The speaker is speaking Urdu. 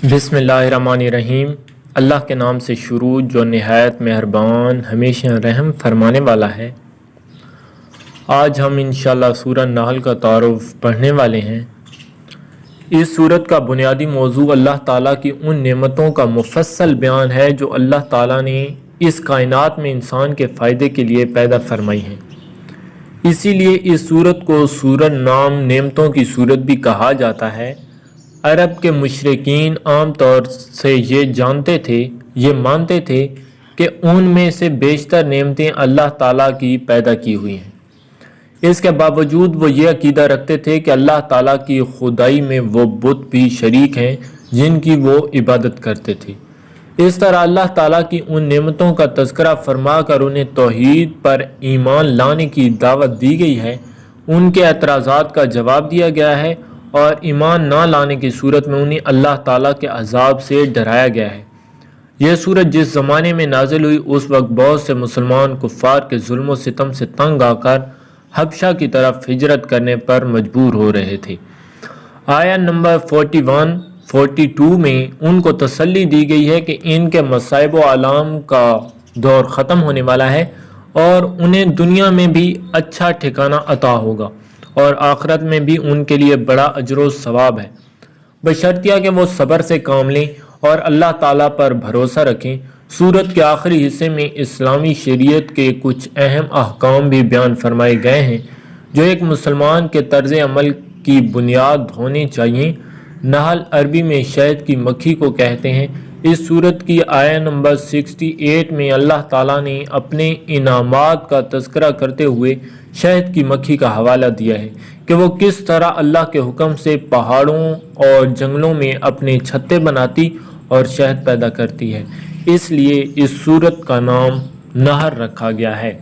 بسم اللہ الرحمن الرحیم۔ اللہ کے نام سے شروع جو نہایت مہربان ہمیشہ رحم فرمانے والا ہے۔ آج ہم انشاءاللہ سورہ نحل کا تعارف پڑھنے والے ہیں۔ اس سورت کا بنیادی موضوع اللہ تعالیٰ کی ان نعمتوں کا مفصل بیان ہے جو اللہ تعالیٰ نے اس کائنات میں انسان کے فائدے کے لیے پیدا فرمائی ہیں۔ اسی لیے اس سورت کو سورہ نام نعمتوں کی سورت بھی کہا جاتا ہے۔ عرب کے مشرکین عام طور سے یہ مانتے تھے کہ ان میں سے بیشتر نعمتیں اللہ تعالیٰ کی پیدا کی ہوئی ہیں۔ اس کے باوجود وہ یہ عقیدہ رکھتے تھے کہ اللہ تعالیٰ کی خدائی میں وہ بت بھی شریک ہیں جن کی وہ عبادت کرتے تھے۔ اس طرح اللہ تعالیٰ کی ان نعمتوں کا تذکرہ فرما کر انہیں توحید پر ایمان لانے کی دعوت دی گئی ہے، ان کے اعتراضات کا جواب دیا گیا ہے اور ایمان نہ لانے کی صورت میں انہیں اللہ تعالیٰ کے عذاب سے ڈرایا گیا ہے۔ یہ سورت جس زمانے میں نازل ہوئی اس وقت بہت سے مسلمان کفار کے ظلم و ستم سے تنگ آ کر حبشہ کی طرف ہجرت کرنے پر مجبور ہو رہے تھے۔ آیت نمبر 41-42 میں ان کو تسلی دی گئی ہے کہ ان کے مصائب و آلام کا دور ختم ہونے والا ہے اور انہیں دنیا میں بھی اچھا ٹھکانہ عطا ہوگا اور آخرت میں بھی ان کے لیے بڑا اجر و ثواب ہے، بشرطیہ کہ وہ صبر سے کام لیں اور اللہ تعالیٰ پر بھروسہ رکھیں۔ سورت کے آخری حصے میں اسلامی شریعت کے کچھ اہم احکام بھی بیان فرمائے گئے ہیں جو ایک مسلمان کے طرز عمل کی بنیاد ہونے چاہیے۔ نحل عربی میں شہد کی مکھی کو کہتے ہیں۔ اس سورت کی آیت نمبر 68 میں اللہ تعالیٰ نے اپنے انعامات کا تذکرہ کرتے ہوئے شہد کی مکھی کا حوالہ دیا ہے کہ وہ کس طرح اللہ کے حکم سے پہاڑوں اور جنگلوں میں اپنے چھتے بناتی اور شہد پیدا کرتی ہے، اس لیے اس سورت کا نام نحل رکھا گیا ہے۔